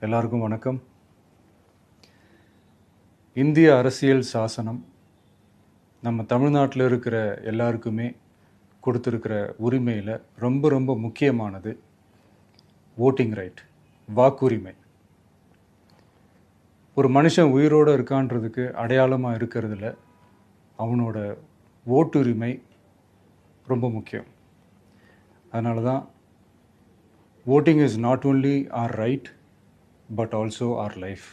எல்லாருக்கும் வணக்கம். இந்திய அரசியல் சாசனம் நம்ம தமிழ்நாட்டில் இருக்கிற எல்லாருக்குமே கொடுத்துருக்கிற உரிமையில் ரொம்ப ரொம்ப முக்கியமானது ஓட்டிங் ரைட், வாக்குரிமை. ஒரு மனுஷன் உயிரோடு இருக்கான்றதுக்கு அடையாளமாக இருக்கிறதுல அவனோட ஓட்டுரிமை ரொம்ப முக்கியம். அதனால தான் voting is not only our right but also our life.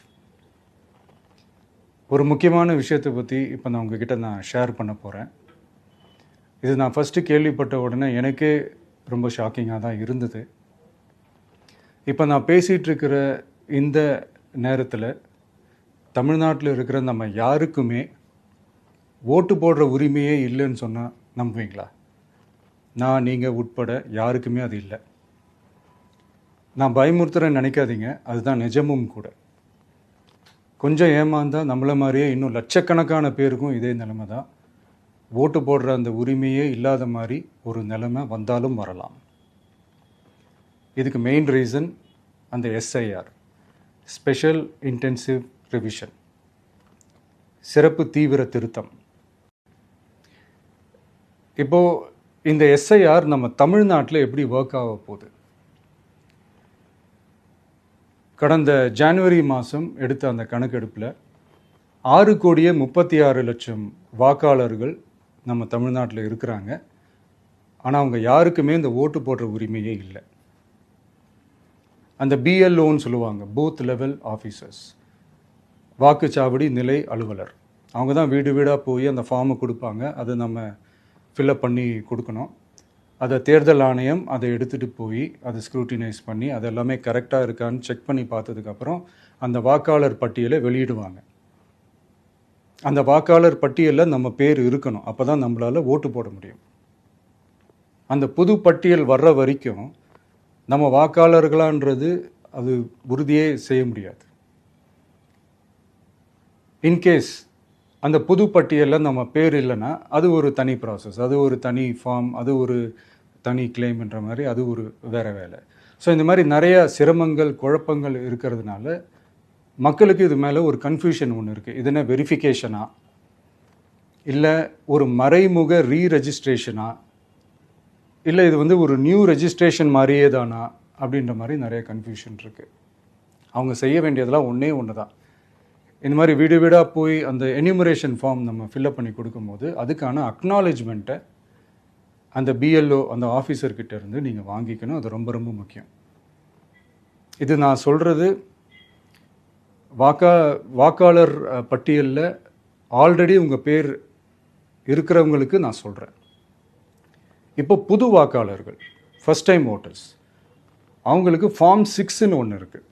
ஒரு முக்கியமான விஷயத்தை பற்றி இப்போ நான் உங்ககிட்ட ஷேர் பண்ண போகிறேன். இது நான் ஃபஸ்ட்டு கேள்விப்பட்ட உடனே எனக்கே ரொம்ப ஷாக்கிங்காக தான் இருந்தது. இப்போ நான் பேசிகிட்ருக்கிற இந்த நேரத்தில் தமிழ்நாட்டில் இருக்கிற நம்ம யாருக்குமே ஓட்டு போடுற உரிமையே இல்லைன்னு சொன்னால் நம்புவீங்களா? நான் நீங்கள் உட்பட யாருக்குமே அது இல்லை. நான் பயமுறுத்துறேன்னு நினைக்காதீங்க, அதுதான் நிஜமும் கூட. கொஞ்சம் ஏமாந்தால் நம்மளை மாதிரியே இன்னும் லட்சக்கணக்கான பேருக்கும் இதே நிலைமை தான். ஓட்டு போடுற அந்த உரிமையே இல்லாத மாதிரி ஒரு நிலைமை வந்தாலும் வரலாம். இதுக்கு மெயின் ரீசன் அந்த எஸ்ஐஆர், ஸ்பெஷல் இன்டென்சிவ் ரிவிஷன், சிறப்பு தீவிர திருத்தம். இப்போது இந்த எஸ்ஐஆர் நம்ம தமிழ்நாட்டில் எப்படி ஒர்க் ஆக போகுது? கடந்த ஜனவரி மாதம் எடுத்த அந்த கணக்கெடுப்பில் 6,36,00,000 வாக்காளர்கள் நம்ம தமிழ்நாட்டில் இருக்கிறாங்க. ஆனால் அவங்க யாருக்குமே இந்த ஓட்டு போடுற உரிமையே இல்லை. அந்த பிஎல்ஓன்னு சொல்லுவாங்க, பூத் லெவல் ஆஃபீஸர்ஸ், வாக்குச்சாவடி நிலை அலுவலர். அவங்க தான் வீடு வீடாக போய் அந்த ஃபார்மை கொடுப்பாங்க. அதை நம்ம ஃபில்அப் பண்ணி கொடுக்கணும். அதை தேர்தல் ஆணையம் அதை எடுத்துகிட்டு போய் அதை ஸ்க்ரூட்டினைஸ் பண்ணி அது எல்லாமே கரெக்டாக இருக்கான்னு செக் பண்ணி பார்த்ததுக்கப்புறம் அந்த வாக்காளர் பட்டியலை வெளியிடுவாங்க. அந்த வாக்காளர் பட்டியலில் நம்ம பேர் இருக்கணும், அப்போ தான் நம்மளால் ஓட்டு போட முடியும். அந்த புது பட்டியல் வர்ற வரைக்கும் நம்ம வாக்காளர்களான்றது அது உறுதியே செய்ய முடியாது. இன்கேஸ் அந்த புது பட்டியலில் நம்ம பேர் இல்லைன்னா அது ஒரு தனி ப்ராசஸ், அது ஒரு தனி ஃபார்ம், அது ஒரு தனி கிளைம்ன்ற மாதிரி அது ஒரு வேறு வேலை. ஸோ இந்த மாதிரி நிறைய சிரமங்கள் குழப்பங்கள் இருக்கிறதுனால மக்களுக்கு இது மேலே ஒரு கன்ஃபியூஷன் ஒன்று இருக்குது. இது என்ன வெரிஃபிகேஷனா இல்லை ஒரு மறைமுக ரீரெஜிஸ்ட்ரேஷனா இல்லை இது வந்து ஒரு நியூ ரெஜிஸ்ட்ரேஷன் மாதிரியே தானா அப்படின்ற மாதிரி நிறைய கன்ஃபியூஷன் இருக்குது. அவங்க செய்ய வேண்டியதெல்லாம் ஒன்று தான். இந்த மாதிரி வீடு வீடாக போய் அந்த எனிமரேஷன் ஃபார்ம் நம்ம ஃபில்அப் பண்ணி கொடுக்கும்போது அதுக்கான அக்னாலேஜ்மெண்ட்டை அந்த பிஎல்ஓ அந்த ஆஃபீஸர்கிட்ட இருந்து நீங்கள் வாங்கிக்கணும். அது ரொம்ப ரொம்ப முக்கியம். இது நான் சொல்கிறது வாக்காளர் பட்டியலில் ஆல்ரெடி உங்கள் பேர் இருக்கிறவங்களுக்கு நான் சொல்கிறேன். இப்போ புது வாக்காளர்கள், ஃபஸ்ட் டைம் ஓட்டர்ஸ், அவங்களுக்கு ஃபார்ம் 6ன்னு ஒன்று இருக்குது.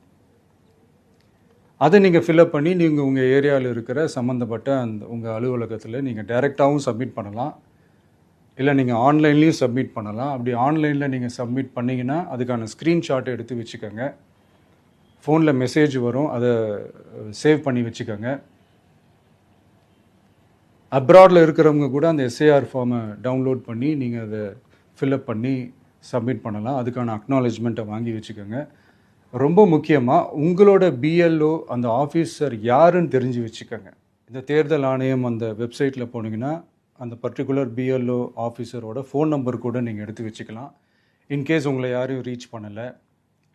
அதை நீங்கள் ஃபில்அப் பண்ணி நீங்கள் உங்கள் ஏரியாவில் இருக்கிற சம்மந்தப்பட்ட அந்த உங்கள் அலுவலகத்தில் நீங்கள் டைரெக்டாகவும் சப்மிட் பண்ணலாம், இல்லை நீங்கள் ஆன்லைன்லேயும் சப்மிட் பண்ணலாம். அப்படி ஆன்லைனில் நீங்கள் சப்மிட் பண்ணிங்கன்னா அதுக்கான ஸ்க்ரீன்ஷாட்டை எடுத்து வச்சுக்கோங்க. ஃபோனில் மெசேஜ் வரும், அதை சேவ் பண்ணி வச்சுக்கோங்க. அப்ராடில் இருக்கிறவங்க கூட அந்த எஸ்ஐஆர் ஃபார்மை டவுன்லோட் பண்ணி நீங்கள் அதை ஃபில்அப் பண்ணி சப்மிட் பண்ணலாம். அதுக்கான அக்னாலேஜ்மெண்ட்டை வாங்கி வச்சுக்கோங்க. ரொம்ப முக்கியமாக உங்களோட பிஎல்ஓ அந்த ஆஃபீஸர் யாருன்னு தெரிஞ்சு வச்சுக்கோங்க. இந்த தேர்தல் ஆணையம் அந்த வெப்சைட்டில் போனீங்கன்னா அந்த பர்டிகுலர் பிஎல்ஓ ஆஃபீஸரோட ஃபோன் நம்பர் கூட நீங்கள் எடுத்து வச்சுக்கலாம். இன்கேஸ் உங்களை யாரையும் ரீச் பண்ணலை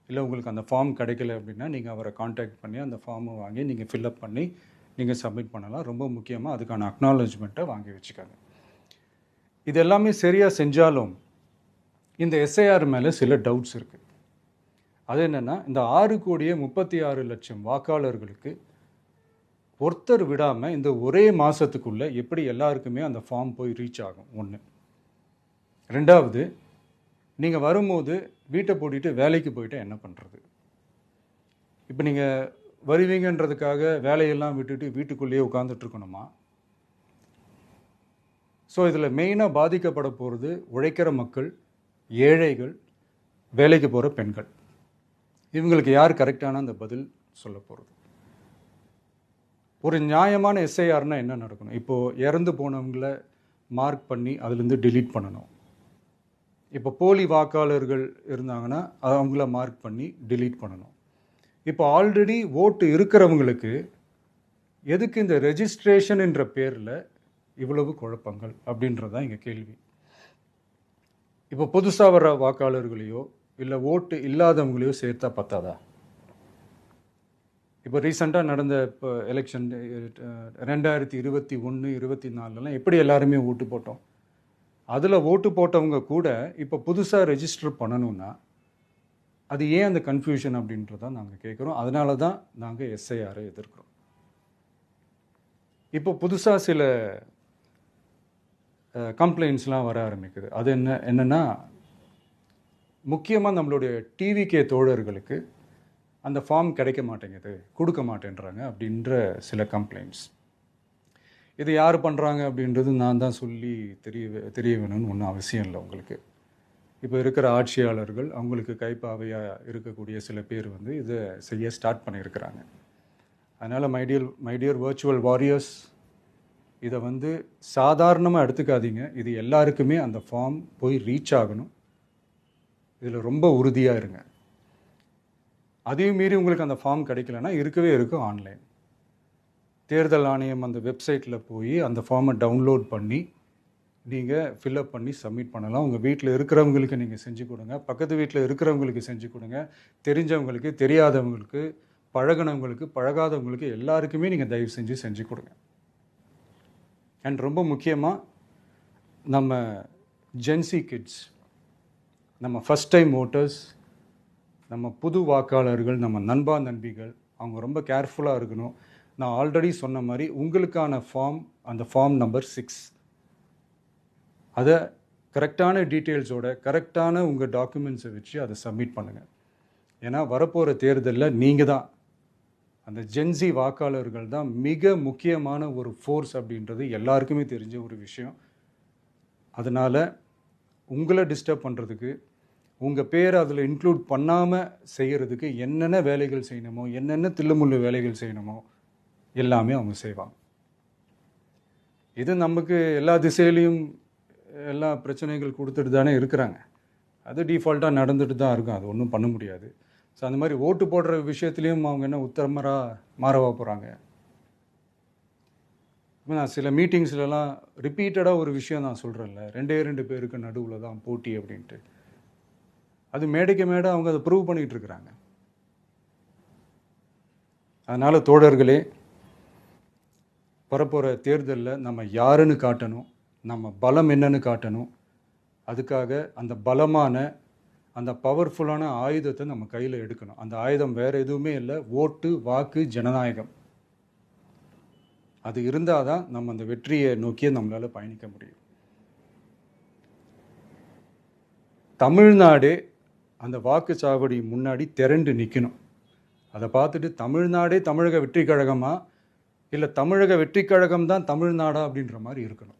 இல்லை உங்களுக்கு அந்த ஃபார்ம் கிடைக்கல அப்படின்னா நீங்கள் அவரை காண்டாக்ட் பண்ணி அந்த ஃபார்மை வாங்கி நீங்கள் ஃபில்அப் பண்ணி நீங்கள் சப்மிட் பண்ணலாம். ரொம்ப முக்கியமாக அதுக்கான அக்னாலேஜ்மெண்ட்டை வாங்கி வச்சுக்கோங்க. இது எல்லாமே சரியாக செஞ்சாலும் இந்த எஸ்ஐஆர் மேலே சில டவுட்ஸ் இருக்குது. அது என்னென்னா, இந்த 6,36,00,000 வாக்காளர்களுக்கு ஒருத்தர் விடாமல் இந்த ஒரே மாதத்துக்குள்ளே எப்படி எல்லாருக்குமே அந்த ஃபார்ம் போய் ரீச் ஆகும்? ஒன்று. ரெண்டாவது, நீங்கள் வரும்போது வீட்டை பூட்டிட்டு வேலைக்கு போயிட்டு என்ன பண்ணுறது? இப்போ நீங்கள் வருவீங்கன்றதுக்காக வேலையெல்லாம் விட்டுட்டு வீட்டுக்குள்ளேயே உட்காந்துட்ருக்கணுமா? ஸோ இதில் மெயினாக பாதிக்கப்பட போகிறது உழைக்கிற மக்கள், ஏழைகள், வேலைக்கு போகிற பெண்கள். இவங்களுக்கு யார் கரெக்டான அந்த பதில் சொல்ல போகிறது? ஒரு நியாயமான எஸ்ஐஆர்னால் என்ன நடக்கணும்? இப்போது இறந்து போனவங்கள மார்க் பண்ணி அதுலேருந்து delete பண்ணணும். இப்போ போலி வாக்காளர்கள் இருந்தாங்கன்னா அவங்கள மார்க் பண்ணி delete பண்ணணும். இப்போ ஆல்ரெடி ஓட்டு இருக்கிறவங்களுக்கு எதுக்கு இந்த ரெஜிஸ்ட்ரேஷன் என்ற பேரில் இவ்வளவு குழப்பங்கள் அப்படின்றது தான் எங்கள் கேள்வி. இப்போ புதுசாக வர்ற வாக்காளர்களையோ இல்லை ஓட்டு இல்லாதவங்களையோ சேர்த்தா பத்தாதா? இப்போ ரீசெண்டாக நடந்த இப்போ எலெக்ஷன் 2021, 24 எப்படி எல்லாருமே ஓட்டு போட்டோம்? அதில் ஓட்டு போட்டவங்க கூட இப்போ புதுசாக ரெஜிஸ்டர் பண்ணணும்னா அது ஏன் அந்த கன்ஃபியூஷன் அப்படின்றதான் நாங்கள் கேட்குறோம். அதனால தான் நாங்கள் எஸ்ஐஆரை எதிர்க்கிறோம். இப்போ புதுசாக சில கம்ப்ளைண்ட்ஸ்லாம் வர ஆரம்பிக்குது. அது என்னென்னா முக்கியமாக நம்மளுடைய டிவிகே தோழர்களுக்கு அந்த ஃபார்ம் கிடைக்க மாட்டேங்குது, கொடுக்க மாட்டேன்றாங்க அப்படின்ற சில கம்ப்ளைண்ட்ஸ். இது யார் பண்ணுறாங்க அப்படின்றது நான் தான் சொல்லி தெரிய வேணும்னு ஒன்றும் அவசியம் இல்லை உங்களுக்கு. இப்போ இருக்கிற ஆட்சியாளர்கள் அவங்களுக்கு கைப்பாவையாக இருக்கக்கூடிய சில பேர் இதை செய்ய ஸ்டார்ட் பண்ணியிருக்கிறாங்க. அதனால் மைடியர் வர்ச்சுவல் வாரியர்ஸ், இதை சாதாரணமாக எடுத்துக்காதீங்க. இது எல்லாருக்குமே அந்த ஃபார்ம் போய் ரீச் ஆகணும். இதில் ரொம்ப உறுதியாக இருங்க. அதையும் மீறி உங்களுக்கு அந்த ஃபார்ம் கிடைக்கலன்னா இருக்கவே இருக்கும் ஆன்லைன். தேர்தல் ஆணையம் அந்த வெப்சைட்டில் போய் அந்த ஃபார்மை டவுன்லோட் பண்ணி நீங்கள் ஃபில்அப் பண்ணி சப்மிட் பண்ணலாம். உங்கள் வீட்டில் இருக்கிறவங்களுக்கு நீங்கள் செஞ்சு கொடுங்க, பக்கத்து வீட்டில் இருக்கிறவங்களுக்கு செஞ்சு கொடுங்க, தெரிஞ்சவங்களுக்கு, தெரியாதவங்களுக்கு, பழகினவங்களுக்கு, பழகாதவங்களுக்கு எல்லாருக்குமே நீங்கள் தயவு செஞ்சு கொடுங்க. அண்ட் ரொம்ப முக்கியமாக நம்ம ஜென்சி கிட்ஸ், நம்ம ஃபஸ்ட் டைம் ஓட்டர்ஸ், நம்ம புது வாக்காளர்கள், நம்ம நண்பா நண்பிகள், அவங்க ரொம்ப கேர்ஃபுல்லாக இருக்கணும். நான் ஆல்ரெடி சொன்ன மாதிரி உங்களுக்கான ஃபார்ம், அந்த ஃபார்ம் நம்பர் 6, அதை கரெக்டான டீட்டெயில்ஸோட கரெக்டான உங்கள் டாக்குமெண்ட்ஸை வச்சு அதை சப்மிட் பண்ணுங்கள். ஏன்னா வரப்போகிற தேர்தலில் நீங்கள் தான், அந்த ஜென்சி வாக்காளர்கள் தான் மிக முக்கியமான ஒரு ஃபோர்ஸ் அப்படின்றது எல்லாருக்குமே தெரிஞ்ச ஒரு விஷயம். அதனால் உங்களை டிஸ்டர்ப் பண்ணுறதுக்கு, உங்கள் பேரை அதில் இன்க்ளூட் பண்ணாமல் செய்கிறதுக்கு என்னென்ன வேலைகள் செய்யணுமோ, என்னென்ன தில்லுமுள்ளு வேலைகள் செய்யணுமோ எல்லாமே அவங்க செய்வாங்க. இது நமக்கு எல்லா திசையிலையும் எல்லா பிரச்சனைகள் கொடுத்துட்டு தானே இருக்கிறாங்க. அது டிஃபால்ட்டாக நடந்துட்டு தான் இருக்கும். அது ஒன்றும் பண்ண முடியாது. ஸோ அந்த மாதிரி ஓட்டு போடுற விஷயத்துலேயும் அவங்க என்ன உத்தரமராக மாறவா போகிறாங்க? இப்போ நான் சில மீட்டிங்ஸ்லலாம் ரிப்பீட்டடாக ஒரு விஷயம் நான் சொல்கிறேன்ல, 2 பேருக்கு நடுவில் தான் போட்டி அப்படின்ட்டு. அது மேடைக்கு மேடை அவங்க அதை ப்ரூவ் பண்ணிகிட்டு இருக்கிறாங்க. அதனால் தோழர்களே, வரப்போகிற தேர்தலில் நம்ம யாருன்னு காட்டணும், நம்ம பலம் என்னன்னு காட்டணும். அதுக்காக அந்த பலமான, அந்த பவர்ஃபுல்லான ஆயுதத்தை நம்ம கையில் எடுக்கணும். அந்த ஆயுதம் வேறு எதுவுமே இல்லை, ஓட்டு, வாக்கு, ஜனநாயகம். அது இருந்தால் தான் நம்ம அந்த வெற்றியை நோக்கியே நம்மளால் பயணிக்க முடியும். தமிழ்நாடே அந்த வாக்குச்சாவடி முன்னாடி திரண்டு நிற்கணும். அதை பார்த்துட்டு தமிழ்நாடே தமிழக வெற்றி கழகமா, இல்லை தமிழக வெற்றி கழகம் தான் தமிழ்நாடா அப்படின்ற மாதிரி இருக்கணும்.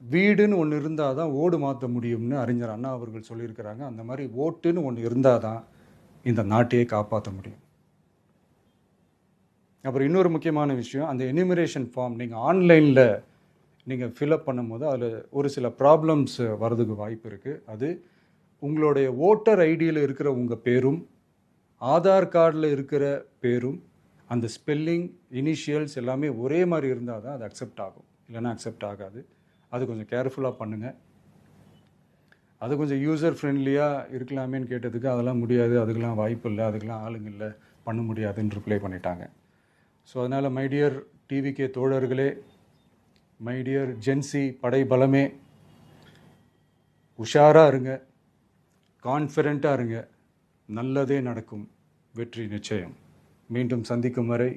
வீடுன்னு ஒன்று இருந்தால் தான் ஓடு மாற்ற முடியும்னு அறிஞர் அண்ணா அவர்கள் சொல்லியிருக்கிறாங்க. அந்த மாதிரி ஓட்டுன்னு ஒன்று இருந்தால் தான் இந்த நாட்டையே காப்பாற்ற முடியும். அப்புறம் இன்னொரு முக்கியமான விஷயம், அந்த எனிமரேஷன் ஃபார்ம் நீங்கள் ஆன்லைனில் நீங்கள் ஃபில்அப் பண்ணும்போது அதில் ஒரு சில ப்ராப்ளம்ஸ் வர்றதுக்கு வாய்ப்பு இருக்குது. அது உங்களுடைய ஓட்டர் ஐடியில் இருக்கிற உங்கள் பேரும், ஆதார் கார்டில் இருக்கிற பேரும், அந்த ஸ்பெல்லிங், இனிஷியல்ஸ் எல்லாமே ஒரே மாதிரி இருந்தால் தான் அது அக்செப்ட் ஆகும், இல்லைன்னா அக்செப்ட் ஆகாது. அது கொஞ்சம் கேர்ஃபுல்லாக பண்ணுங்கள். அது கொஞ்சம் யூசர் ஃப்ரெண்ட்லியாக இருக்கலாமேன்னு கேட்டதுக்கு அதெல்லாம் முடியாது, அதுக்கெல்லாம் வாய்ப்பு இல்லை, அதுக்கெல்லாம் ஆளுங்க இல்லை, பண்ண முடியாதுன்னு ரிப்ளை பண்ணிட்டாங்க. ஸோ அதனால் மைடியர் டிவிகே தோழர்களே, மைடியர் ஜென்சி படை பலமே, உஷாராக இருங்க, கான்ஃபிடெண்ட்டாக இருங்க. நல்லதே நடக்கும். வெற்றி நிச்சயம். மீண்டும் சந்திக்கும் வரை